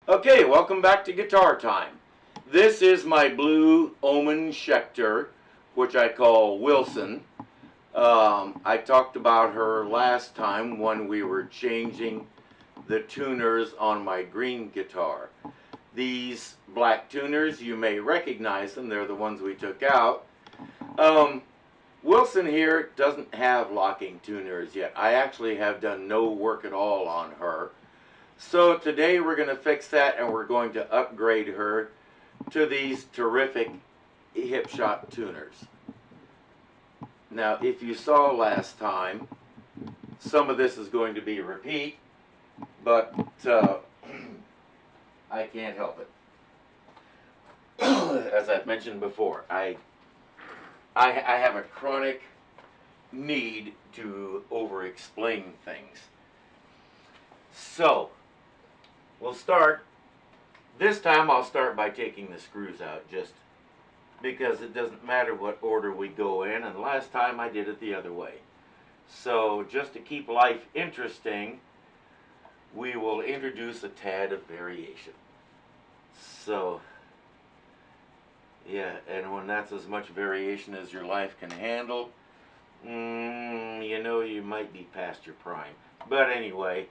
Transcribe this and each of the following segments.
Okay, welcome back to Guitar Time. This is my blue Omen Schechter, which I call Wilson. I talked about her last time when we were changing the tuners on my green guitar. These black tuners, you may recognize them. They're the ones we took out. Wilson here doesn't have locking tuners yet. I actually have done no work at all on her. So today we're going to fix that, and we're going to upgrade her to these terrific hip shot tuners. Now, if you saw last time, some of this is going to be a repeat, but I can't help it. As I've mentioned before, I have a chronic need to over-explain things. So, we'll start. This time I'll start by taking the screws out, just because it doesn't matter what order we go in, and last time I did it the other way. So just to keep life interesting, we will introduce a tad of variation. So, yeah, and when that's as much variation as your life can handle, you know you might be past your prime. But anyway,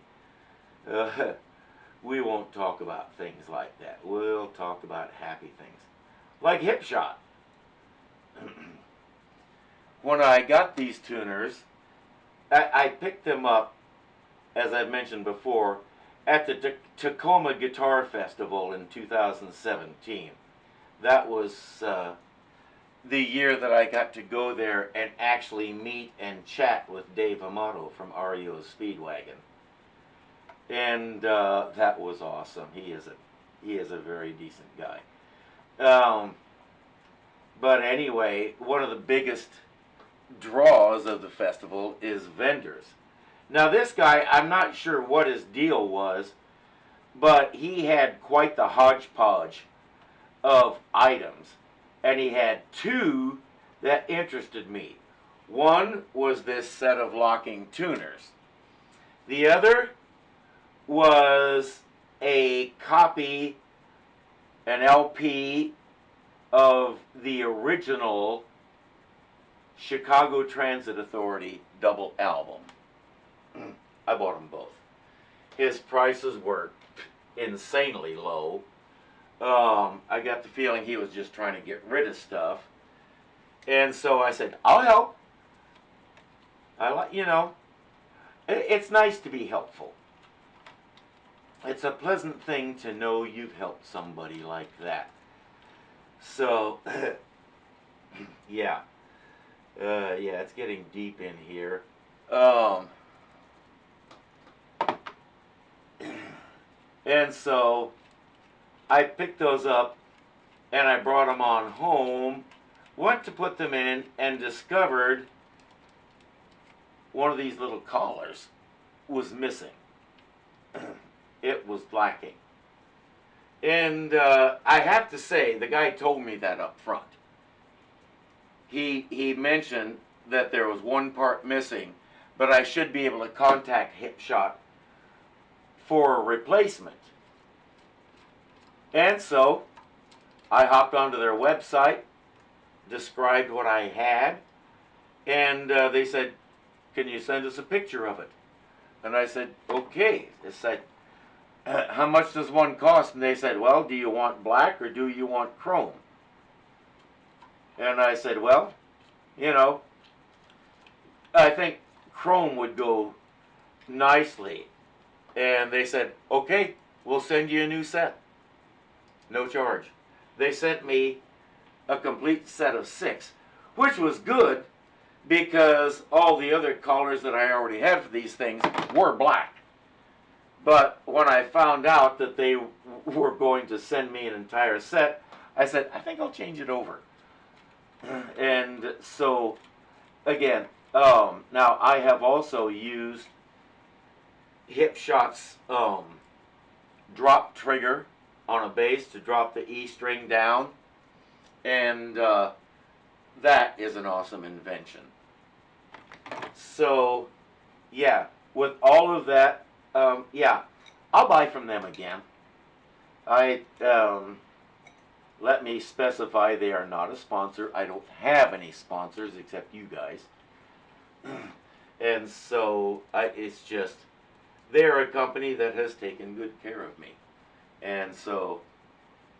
we won't talk about things like that. We'll talk about happy things, like hip shot. When I got these tuners, I picked them up, as I've mentioned before, at the Tacoma Guitar Festival in 2017. That was the year that I got to go there and actually meet and chat with Dave Amato from REO's Speedwagon. And that was awesome. He is a very decent guy. But anyway, one of the biggest draws of the festival is vendors. Now this guy, I'm not sure what his deal was, but he had quite the hodgepodge of items, and he had two that interested me. One was this set of locking tuners. The other was a copy, an LP of the original Chicago Transit Authority double album. I bought them both. His prices were insanely low. I got the feeling he was just trying to get rid of stuff. And so I said, I'll help. It's nice to be helpful. It's a pleasant thing to know you've helped somebody like that. So, yeah. Yeah, it's getting deep in here. And so, I picked those up, and I brought them on home, went to put them in, and discovered one of these little collars was missing. It was lacking. And I have to say, the guy told me that up front. He mentioned that there was one part missing, but I should be able to contact Hip Shot for a replacement. And so I hopped onto their website, described what I had, and they said, can you send us a picture of it? And I said, okay. They said, how much does one cost? And they said, well, do you want black or do you want chrome? And I said, well, I think chrome would go nicely. And they said, okay, we'll send you a new set. No charge. They sent me a complete set of 6, which was good because all the other collars that I already had for these things were black. But when I found out that they were going to send me an entire set, I said, I think I'll change it over. And so, again, now I have also used Hip Shot's drop trigger on a bass to drop the E string down, and that is an awesome invention. So, yeah, with all of that, yeah, I'll buy from them again. I let me specify they are not a sponsor. I don't have any sponsors except you guys. And so it's just, they're a company that has taken good care of me. And so,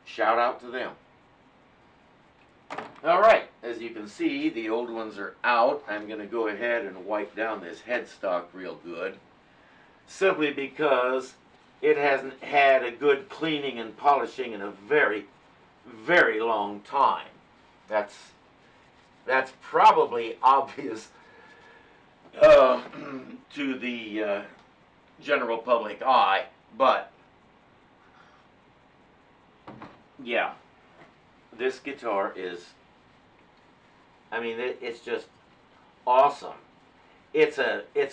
shout out to them. Alright, as you can see, the old ones are out. I'm going to go ahead and wipe down this headstock real good. Simply because it hasn't had a good cleaning and polishing in a very, very long time. That's probably obvious to the general public eye, but yeah, this guitar is, I mean, it's just awesome. It's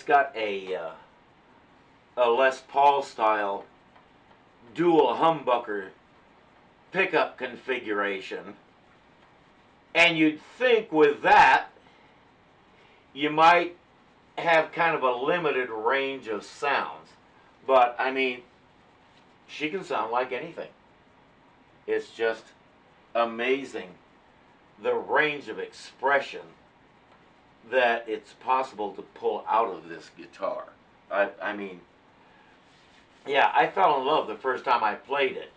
got a Les Paul style dual humbucker pickup configuration, and you'd think with that you might have kind of a limited range of sounds, but I mean, she can sound like anything. It's just amazing the range of expression that it's possible to pull out of this guitar. I mean, yeah, I fell in love the first time I played it.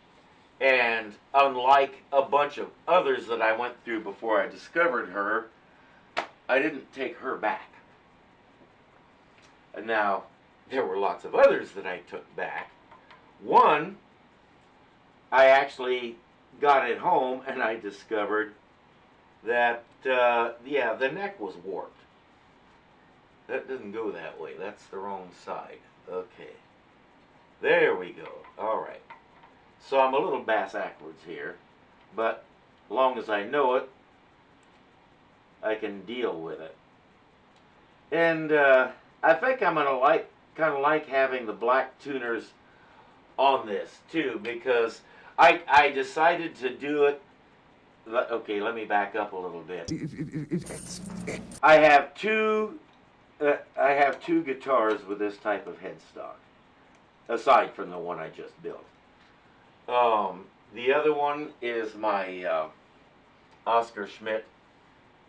And unlike a bunch of others that I went through before I discovered her, I didn't take her back. And now, there were lots of others that I took back. One, I actually got it home and I discovered that, yeah, the neck was warped. That doesn't go that way. That's the wrong side. Okay. There we go. All right. So I'm a little bass-ackwards here, but as long as I know it, I can deal with it. And I think I'm gonna kind of like having the black tuners on this too, because I decided to do it. Okay, let me back up a little bit. I have two guitars with this type of headstock, aside from the one I just built. The other one is my Oscar Schmidt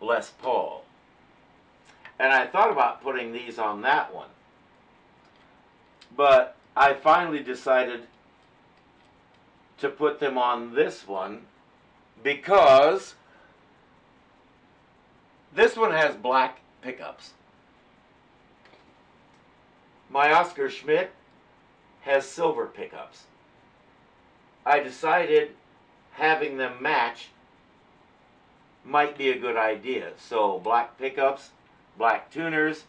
Les Paul. And I thought about putting these on that one. But I finally decided to put them on this one because this one has black pickups. My Oscar Schmidt has silver pickups. I decided having them match might be a good idea. So black pickups, black tuners,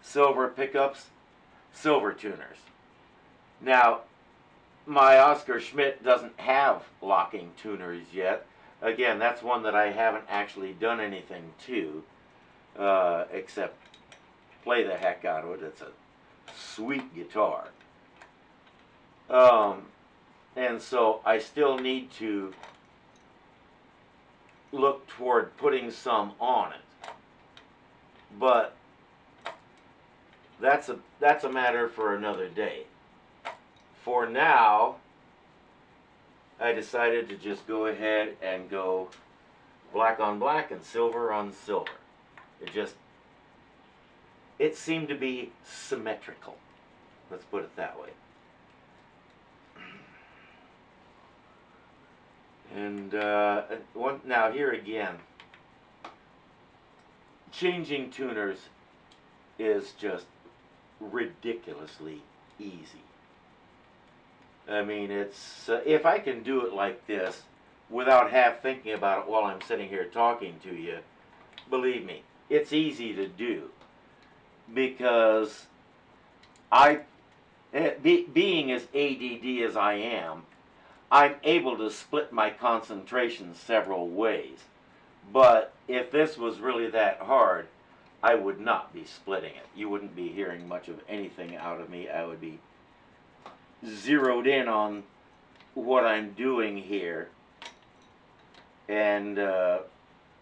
silver pickups, silver tuners. Now, my Oscar Schmidt doesn't have locking tuners yet. Again, that's one that I haven't actually done anything to, except play the heck out of it. It's a sweet guitar. And so I still need to look toward putting some on it. But that's a matter for another day. For now, I decided to just go ahead and go black on black and silver on silver. It seemed to be symmetrical. Let's put it that way. And now here again, changing tuners is just ridiculously easy. I mean, it's if I can do it like this without half thinking about it while I'm sitting here talking to you, believe me, it's easy to do, because being as ADD as I am, I'm able to split my concentration several ways. But if this was really that hard, I would not be splitting it. You wouldn't be hearing much of anything out of me. I would be zeroed in on what I'm doing here. And,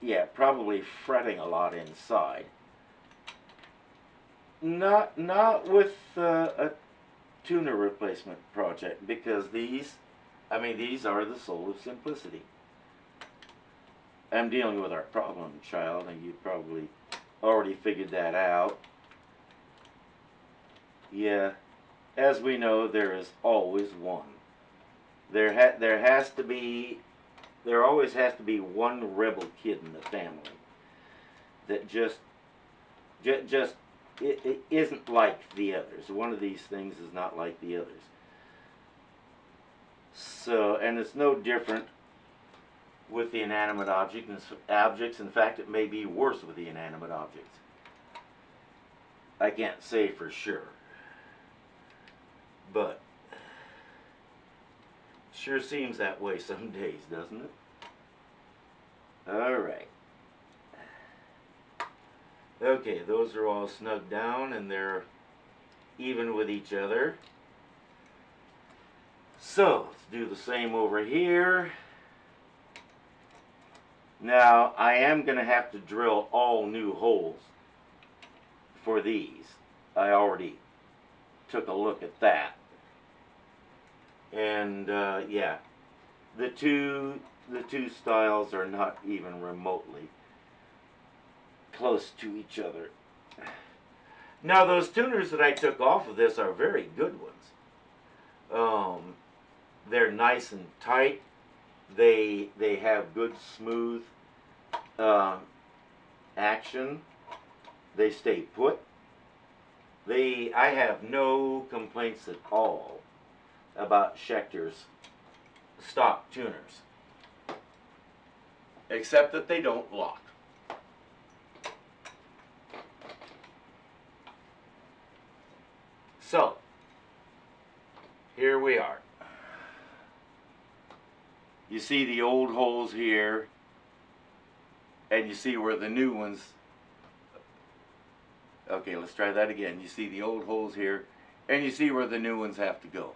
yeah, probably fretting a lot inside. Not with a tuner replacement project, because these I mean, these are the soul of simplicity. I'm dealing with our problem child, and you probably already figured that out. Yeah, as we know, there is always one. There always has to be one rebel kid in the family that just it isn't like the others. One of these things is not like the others. So, and it's no different with the inanimate objects. In fact, it may be worse with the inanimate objects. I can't say for sure, but sure seems that way some days, doesn't it? All right. Okay, those are all snugged down and they're even with each other. So, let's do the same over here. Now, I am going to have to drill all new holes for these. I already took a look at that. And, yeah, the two styles are not even remotely close to each other. Now, those tuners that I took off of this are very good ones. They're nice and tight. They have good smooth action. They stay put. I have no complaints at all about Schechter's stock tuners, except that they don't lock. So, here we are. You see the old holes here, and you see where the new ones, okay, let's try that again. You see the old holes here, and you see where the new ones have to go.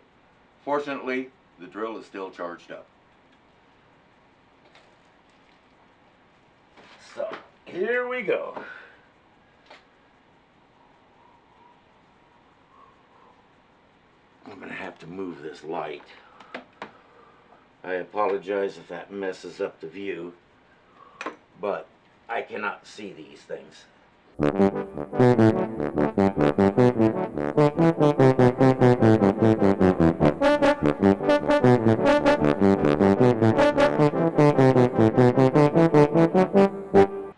Fortunately, the drill is still charged up. So, here we go. I'm going to have to move this light. I apologize if that messes up the view, but I cannot see these things.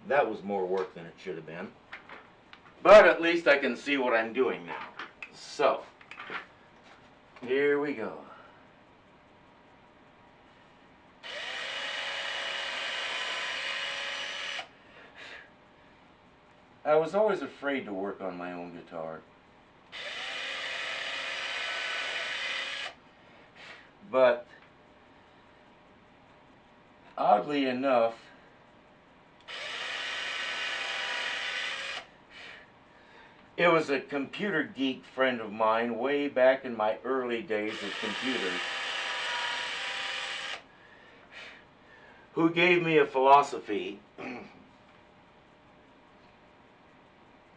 That was more work than it should have been, but at least I can see what I'm doing now. So, here we go. I was always afraid to work on my own guitar. But oddly enough, it was a computer geek friend of mine way back in my early days of computers who gave me a philosophy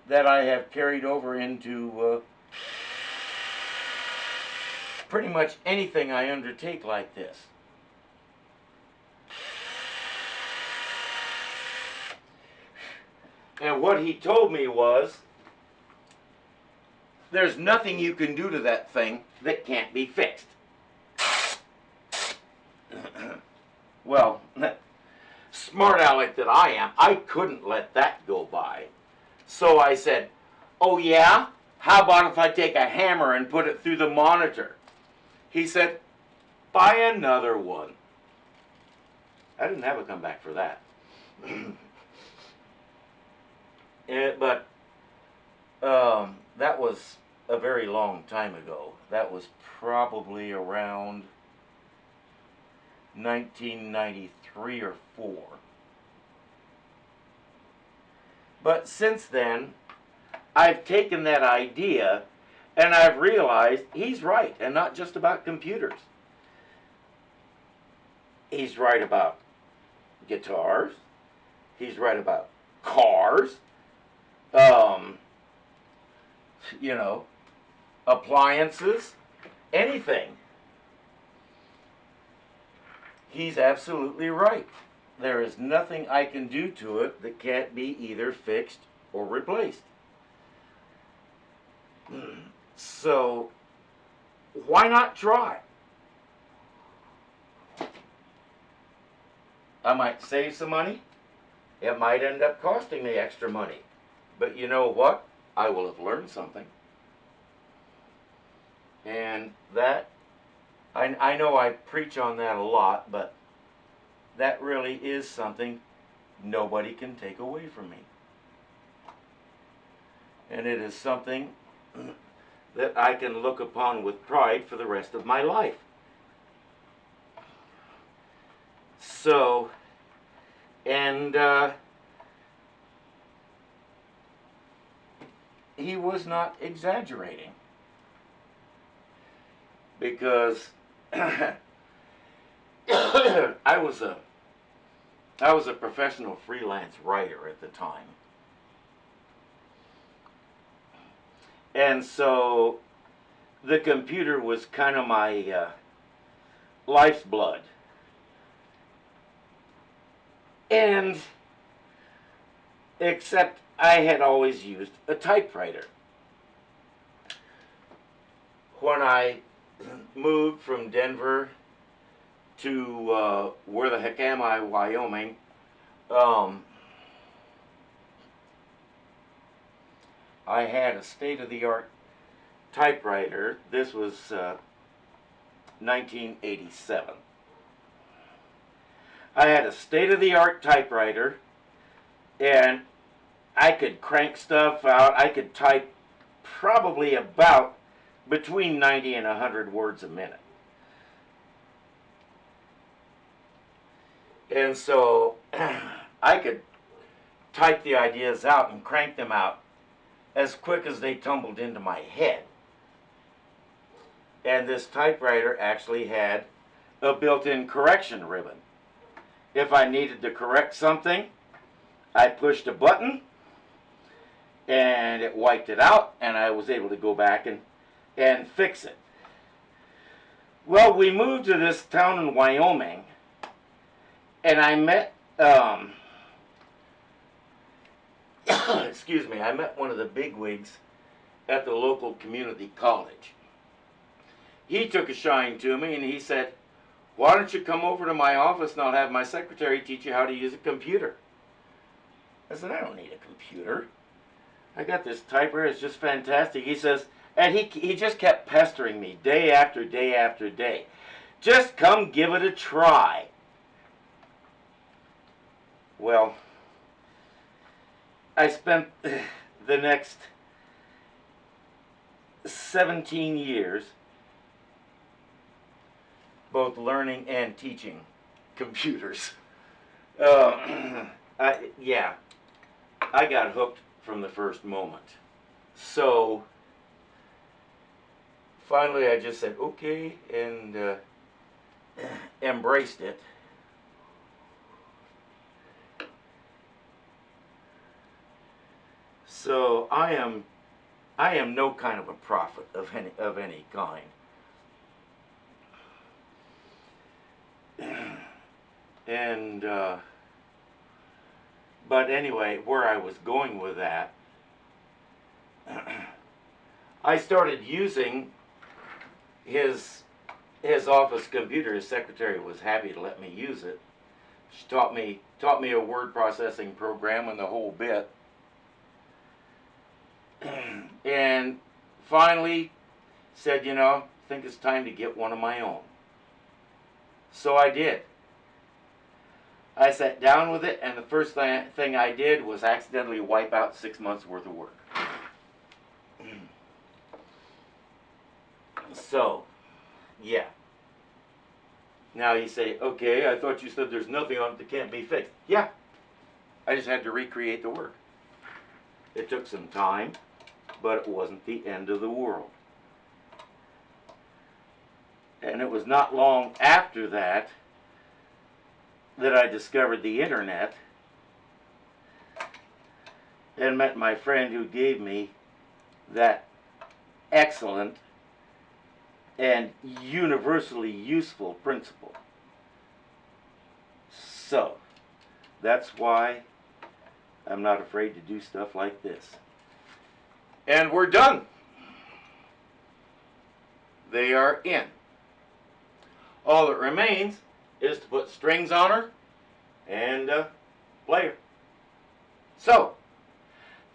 that I have carried over into pretty much anything I undertake like this. And what he told me was, there's nothing you can do to that thing that can't be fixed. Well, smart aleck that I am, I couldn't let that go by. So I said, oh yeah? How about if I take a hammer and put it through the monitor? He said, buy another one. I didn't have a comeback for that. But that was a very long time ago. That was probably around 1993 or 4. But since then, I've taken that idea and I've realized he's right, and not just about computers. He's right about guitars. He's right about cars. You know, appliances, anything. He's absolutely right. There is nothing I can do to it that can't be either fixed or replaced. So, why not try? I might save some money. It might end up costing me extra money. But you know what? I will have learned something. And that, I know I preach on that a lot, but that really is something nobody can take away from me. And it is something that I can look upon with pride for the rest of my life. So, and he was not exaggerating, because I was a professional freelance writer at the time. And so the computer was kind of my life's blood. And except I had always used a typewriter. When I moved from Denver to where the heck am I, Wyoming, I had a state-of-the-art typewriter. This was 1987. I had a state-of-the-art typewriter, and I could crank stuff out. I could type probably about between 90 and 100 words a minute. And so I could type the ideas out and crank them out as quick as they tumbled into my head. And this typewriter actually had a built-in correction ribbon. If I needed to correct something, I pushed a button and it wiped it out, and I was able to go back and fix it. Well, we moved to this town in Wyoming, and I met excuse me, I met one of the bigwigs at the local community college. He took a shine to me and he said, "Why don't you come over to my office and I'll have my secretary teach you how to use a computer?" I said, "I don't need a computer. I got this typewriter, it's just fantastic." He says, and he just kept pestering me day after day after day. "Just come give it a try." Well, I spent the next 17 years both learning and teaching computers. Yeah, I got hooked from the first moment. So finally I just said okay and embraced it. So I am no kind of a prophet of any kind. And but anyway, where I was going with that, I started using his office computer. His secretary was happy to let me use it. She taught me a word processing program and the whole bit. And finally said, you know, I think it's time to get one of my own. So I did. I sat down with it, and the first thing I did was accidentally wipe out 6 months worth of work. So, yeah. Now you say, okay, I thought you said there's nothing on it that can't be fixed. Yeah, I just had to recreate the work. It took some time, but it wasn't the end of the world. And it was not long after that that I discovered the internet and met my friend who gave me that excellent and universally useful principle. That's why I'm not afraid to do stuff like this. And we're done. They are in. All that remains is to put strings on her and play her. So,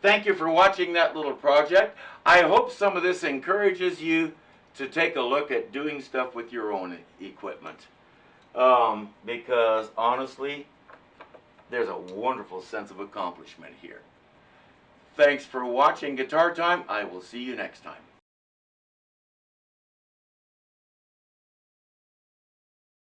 thank you for watching that little project. I hope some of this encourages you to take a look at doing stuff with your own equipment. Because honestly, there's a wonderful sense of accomplishment here. Thanks for watching Guitar Time. I will see you next time.